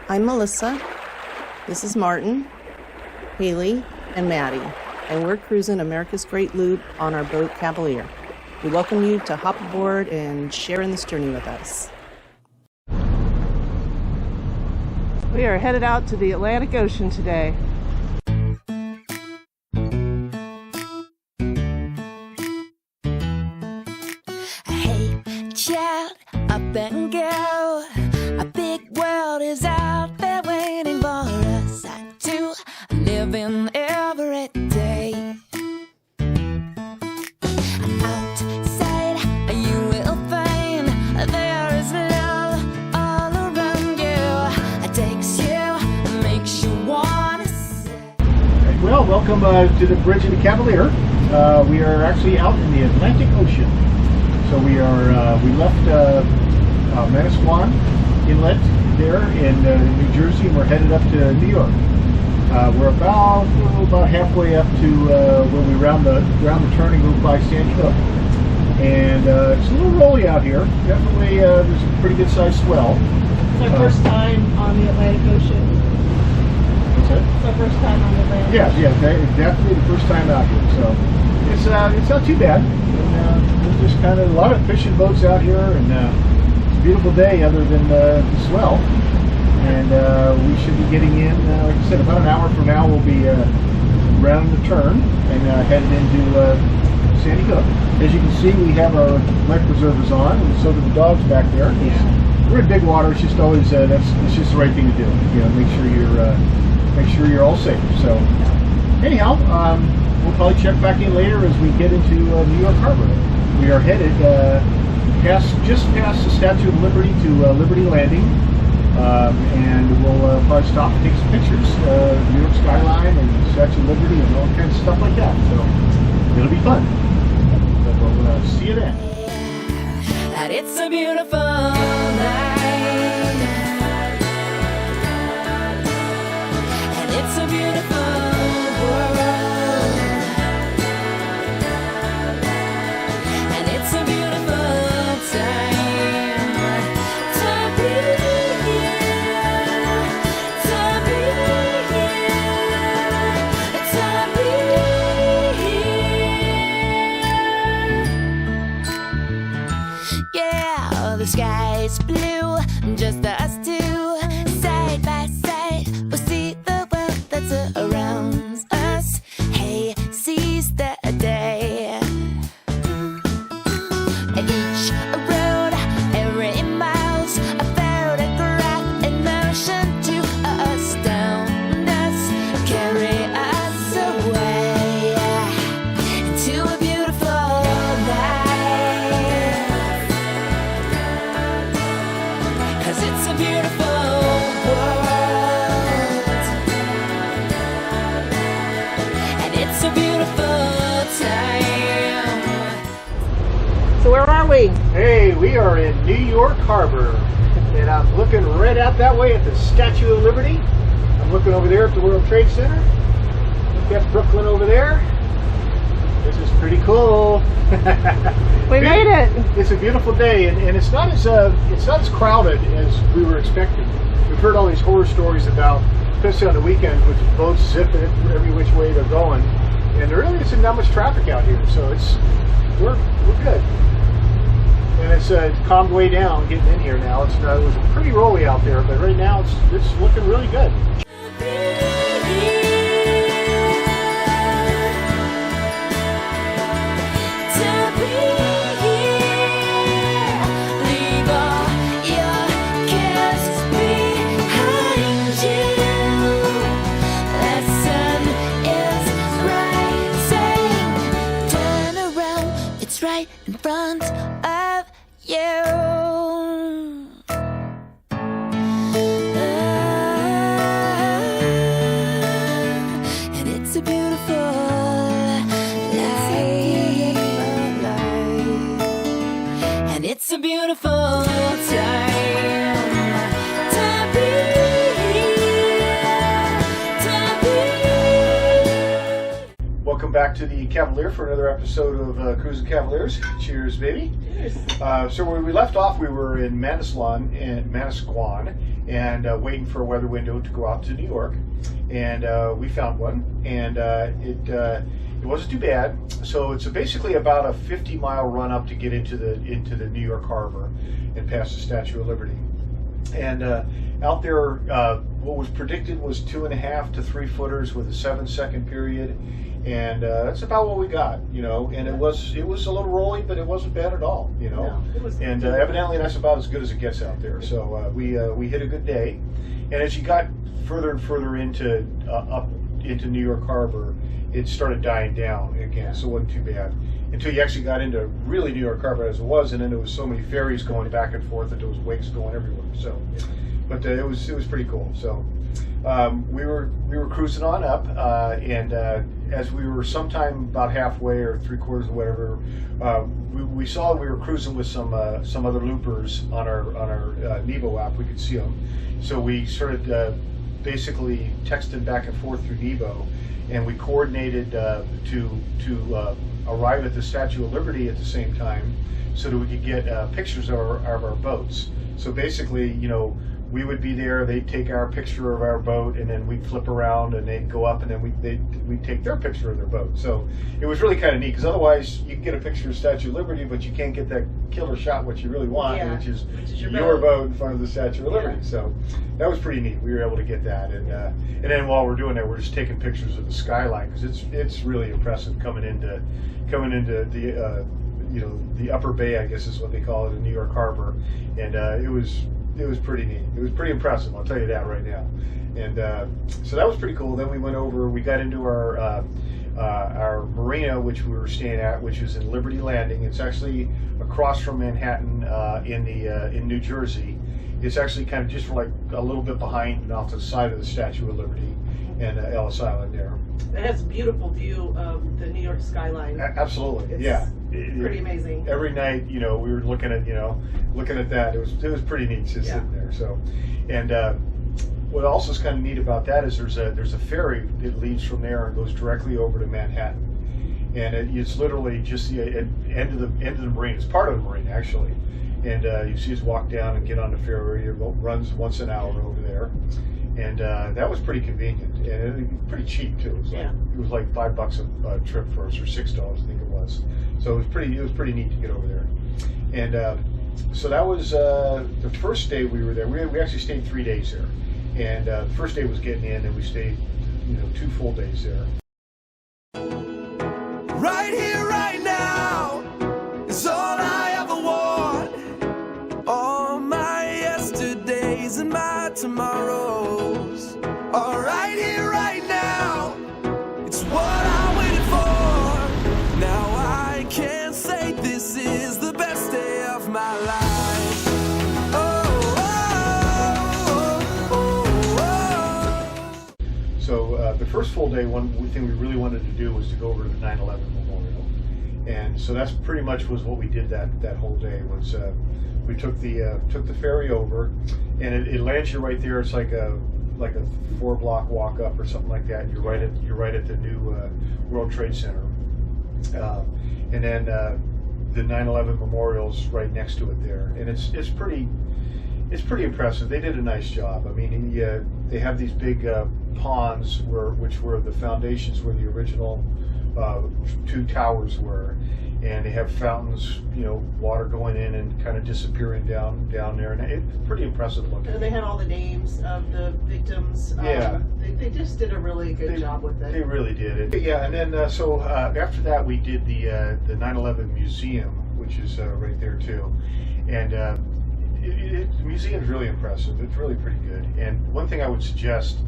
I'm Melissa. This is Martin, Haley, and Maddie, and we're cruising America's Great Loop on our boat Cavalier. We welcome you to hop aboard and share in this journey with us. We are headed out to the Atlantic Ocean today. Hey, child, up and go. A big world is out there waiting for us to live in every day. Outside, you will find there is love all around you. It takes you, makes you want to say. Well, welcome to the bridge of the Cavalier. We are actually out in the Atlantic Ocean. So we left Manasquan Inlet there in New Jersey, and we're headed up to New York. We're about halfway up to where we round the turn and go by Sandy Hook. And it's a little rolly out here. Definitely, there's a pretty good sized swell. It's our first time on the Atlantic Ocean. What's that? It's our first time on the Atlantic Ocean. Yeah, definitely the first time out here. So it's not too bad. And, there's just kind of a lot of fishing boats out here, and it's a beautiful day other than the swell. And we should be getting in, like I said, about an hour from now. We'll be rounding the turn and headed into Sandy Hook. As you can see, we have our life preservers on, and so do the dogs back there. We're in big water. It's just always it's just the right thing to do. You know, make sure you're all safe. So anyhow, we'll probably check back in later as we get into New York Harbor. We are headed just past the Statue of Liberty to Liberty Landing. And we'll probably stop and take some pictures, New York skyline and Statue of Liberty and all kinds of stuff like that. So it'll be fun. So we'll see you then. That it's a beautiful night, and it's a beautiful world, and it's a beautiful time. The sky's blue, just us two, side by side. We'll see the world that's around us. Hey, seize the day. Each road, every mile's a photograph in motion to astound us, carry us away into a beautiful night. It's a beautiful world, and it's a beautiful time. So where are we? Hey, we are in New York Harbor, and I'm looking right out that way at the Statue of Liberty. I'm looking over there at the World Trade Center. Look at Brooklyn over there. This is pretty cool. We made it. It's a beautiful day, and it's not as crowded as we were expecting. We've heard all these horror stories about, especially on the weekends, with boats zipping every which way they're going, and there really isn't that much traffic out here. So we're good, and it's calmed way down getting in here now. It was pretty rolly out there, but right now it's looking really good. Right in front of you, and it's a beautiful life, and it's a beautiful time. Welcome back to the Cavalier for another episode of Cruising Cavaliers. Cheers, baby. Cheers. So where we left off, we were in Manasquan, and waiting for a weather window to go out to New York, and we found one, and it wasn't too bad. So it's basically about a 50-mile run up to get into the New York Harbor and past the Statue of Liberty. And out there, what was predicted was 2.5 to 3 footers with a 7-second period, and that's about what we got, you know. And it was a little rolly, but it wasn't bad at all, you know. No, it was and evidently that's about as good as it gets out there. So we hit a good day, and as you got further and further into up into New York Harbor, it started dying down again. So it wasn't too bad until you actually got into really New York Harbor as it was, and then there was so many ferries going back and forth that there was wakes going everywhere. So, but it was pretty cool. So we were cruising on up, and as we were sometime about halfway or 3/4 or whatever, we saw we were cruising with some other loopers on our Nebo app. We could see them, so we started basically texting back and forth through Nebo, and we coordinated to arrive at the Statue of Liberty at the same time, so that we could get pictures of our boats. So basically, you know, we would be there, they'd take our picture of our boat, and then we'd flip around and they'd go up, and then we'd take their picture of their boat. So it was really kind of neat, because otherwise you can get a picture of Statue of Liberty, but you can't get that killer shot what you really want, which is your boat in front of the Statue of Liberty. So that was pretty neat. We were able to get that, and then while we're doing that, we're just taking pictures of the skyline, because it's really impressive coming into the you know, the upper bay, I guess is what they call it, in New York Harbor, and it was pretty neat. It was pretty impressive, I'll tell you that right now. And so that was pretty cool. Then we went over, we got into our marina, which we were staying at, which is in Liberty Landing. It's actually across from Manhattan in New Jersey. It's actually kind of just like a little bit behind and off to the side of the Statue of Liberty and Ellis Island there. It has a beautiful view of the New York skyline. Absolutely, it's yeah. Pretty amazing. Every night, you know, we were looking at that. It was pretty neat just sitting there. So, and what also is kind of neat about that is there's a ferry that leaves from there and goes directly over to Manhattan, and it's literally just the end of the marina. It's part of the marina actually, and you see us walk down and get on the ferry. It runs once an hour over there. And that was pretty convenient, and pretty cheap too. It was like $5 a trip for us, or $6, I think it was. So it was pretty neat to get over there. And so that was the first day we were there. We actually stayed 3 days there, and the first day was getting in, and we stayed 2 full days there. Right here, right now, is all I ever want. All my yesterdays and my tomorrows. All right here, right now, it's what I waited for. Now I can say this is the best day of my life. So the first full day, one thing we really wanted to do was to go over to the 9/11 Memorial, and so that's pretty much was what we did that whole day. Was we took the ferry over, and it lands you right there. It's like a 4-block walk up or something like that. You're right at the new World Trade Center, and then the 9/11 Memorial's right next to it there, and it's pretty impressive. They did a nice job. I mean, they have these big ponds which were the foundations where the original 2 towers were, and they have fountains, water going in and kind of disappearing down there, and it's pretty impressive looking. And they had all the names of the victims. They just did a really good job with it. They really did. And then so after that we did the 9/11 Museum, which is right there too, and the museum is really impressive. It's really pretty good. And one thing I would suggest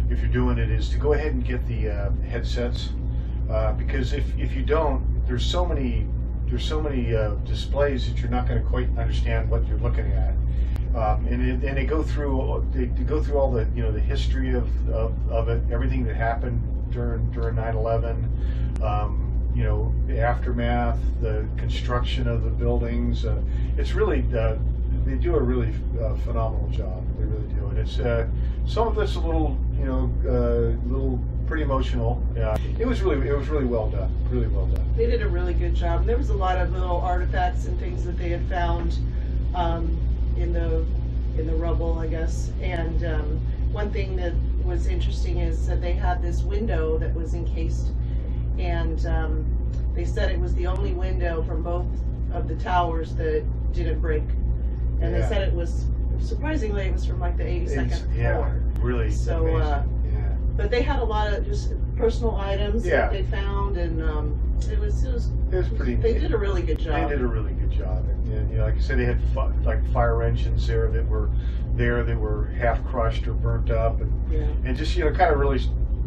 if you're doing it is to go ahead and get the headsets, because if you don't, there's so many displays that you're not going to quite understand what you're looking at, and they go through all the the history of it, everything that happened during 9/11, the aftermath, the construction of the buildings. It's really they do a really phenomenal job. They really do, and it's some of it's a little pretty emotional. It was really well done. Really well done. They did a really good job. And there was a lot of little artifacts and things that they had found in the in the rubble, I guess. And one thing that was interesting is that they had this window that was encased, and they said it was the only window from both of the towers that didn't break. And they said it was, surprisingly, it was from like the 82nd floor. Really. So, but they had a lot of just personal items that they found, and it was pretty They neat. did a really good job. They did a really good job, and you know, like I said, they had like fire engines there that were half crushed or burnt up, and just kind of really,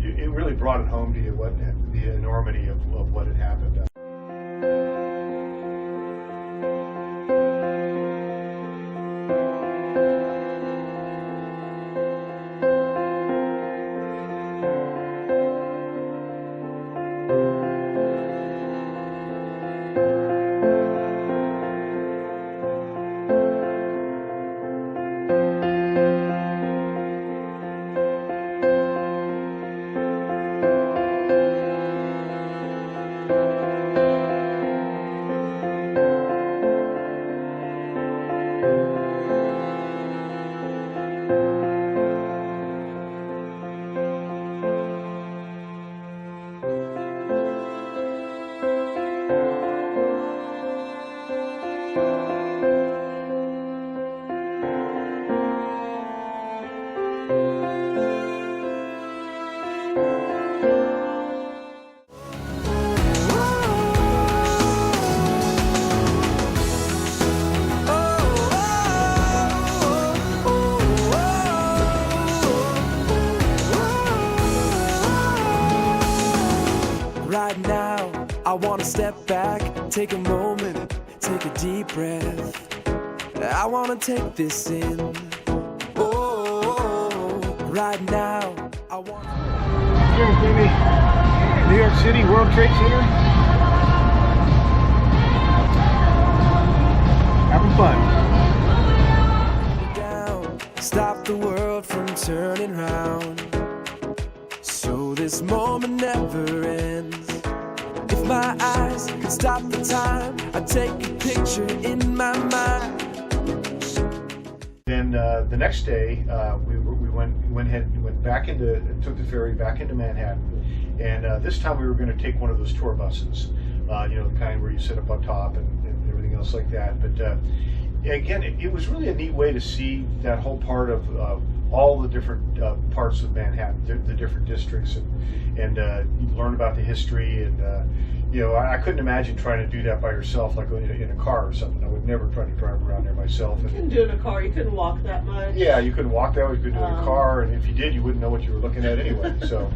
it really brought it home to you what the enormity of what had happened. Right now, I wanna step back, take a moment, take a deep breath. I wanna take this in. Oh, right now, I wanna. Here, baby. New York City, World Trade Center. Having fun. Down, stop the world from turning round. So this moment never ends. If my eyes could stop the time, I'd take a picture in my mind. Then the next day, we went back took the ferry back into Manhattan, and this time we were going to take one of those tour buses, the kind where you sit up on top and everything else like that. But again, it was really a neat way to see that whole part of all the different parts of Manhattan, the different districts, and you learn about the history. And I couldn't imagine trying to do that by yourself, like in a car or something. I would never try to drive around there myself. You couldn't do it in a car. You couldn't walk that much. Yeah, you couldn't walk that way. You couldn't do it in a car, and if you did, you wouldn't know what you were looking at anyway. So,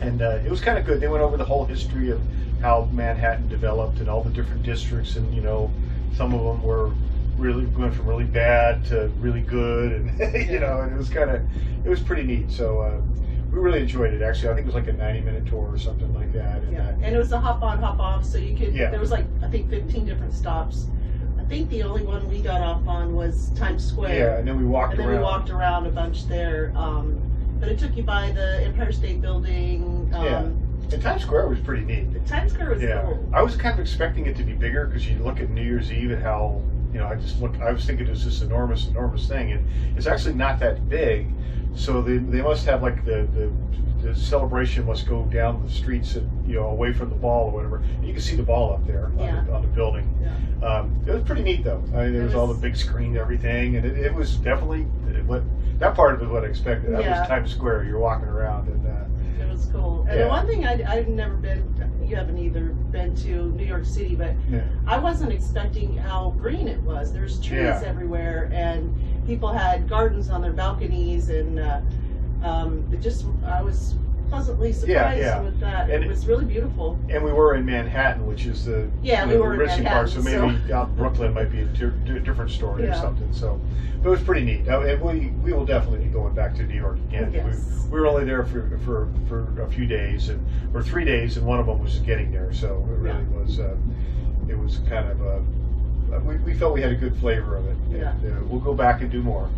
and it was kind of good. They went over the whole history of how Manhattan developed and all the different districts, and some of them were really going from really bad to really good, and and it was pretty neat. So we really enjoyed it. Actually, I think it was like a 90-minute tour or something like that. And it was a hop on, hop off, so you could. There was like I think 15 different stops. I think the only one we got off on was Times Square. Yeah, and then we walked around. And then we walked around a bunch there. But it took you by the Empire State Building. And Times Square was pretty neat. Times Square was cool. I was kind of expecting it to be bigger because you look at New Year's Eve and how I was thinking it was this enormous thing, and it's actually not that big. So they must have like the celebration must go down the streets and away from the ball or whatever. And you can see the ball up there on the building. Yeah. It was pretty neat though. I mean, there was all the big screen and everything, and it was definitely that part of it was what I expected. That was Times Square. You're walking around and. It was cool. And the one thing I've never been, you haven't either been to New York City, but I wasn't expecting how green it was. There's trees everywhere, and people had gardens on their balconies, and I was pleasantly surprised with that. And it was really beautiful. And we were in Manhattan, which is the risky part. So maybe out in Brooklyn might be a different story or something. So, but it was pretty neat. We will definitely be going back to New York again. Yes. We were only there for a few days, or 3 days, and one of them was just getting there. So it really was. It was kind of. We felt we had a good flavor of it. Yeah. And, we'll go back and do more.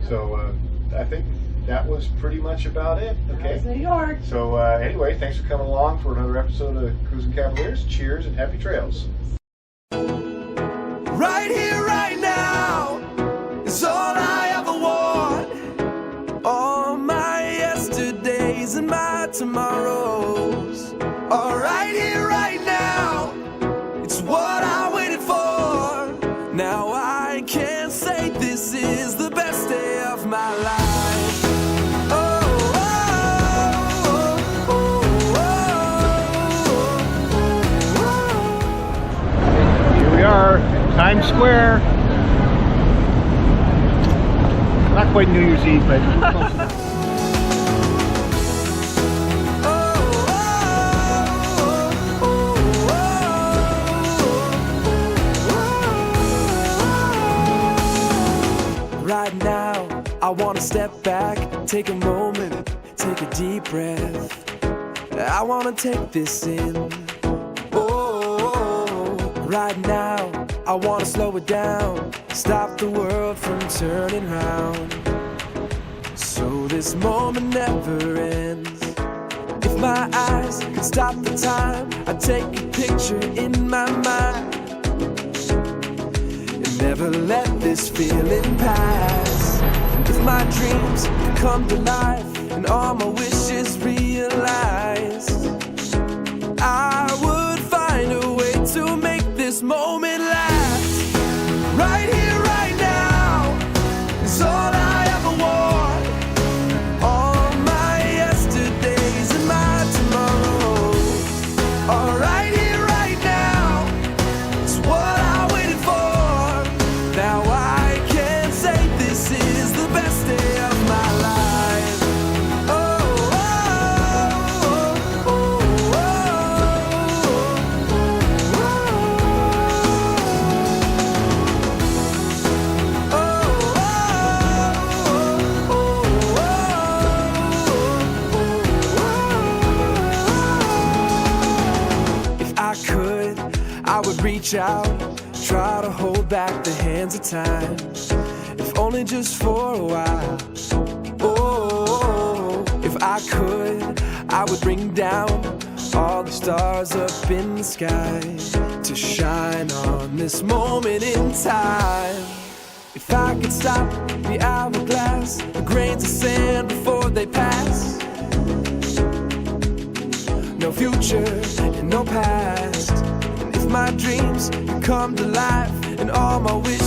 So I think that was pretty much about it. Okay. That was New York. So anyway, thanks for coming along for another episode of Cruising Cavaliers. Cheers and happy trails. Right here, right now, is all I Now I can say this is the best day of my life. Oh, oh, oh, oh, Here we are, Times Square. Not quite New Year's Eve, but close enough. Right now, I wanna step back, take a moment, take a deep breath. I wanna take this in. Oh, right now, I wanna slow it down, stop the world from turning round. So this moment never ends. If my eyes could stop the time, I'd take a picture in my mind. Never let this feeling pass. If my dreams could come to life and all my wishes realized, I would find a way to make this moment last. Right here, right now, is all I ever want. All my yesterdays and my tomorrows. All right here, right now, is what I waited for. Now I can say this is the best day of my life. Oh, oh, oh, oh, oh, oh. If I could, I would reach out, try to hold back the hands of time, if only just for a while. Oh, if I could, I would bring down all the stars up in the sky to shine on this moment in time. If I could stop the hourglass, the grains of sand before they pass. No future and no past. And if my dreams could come to life and all my wishes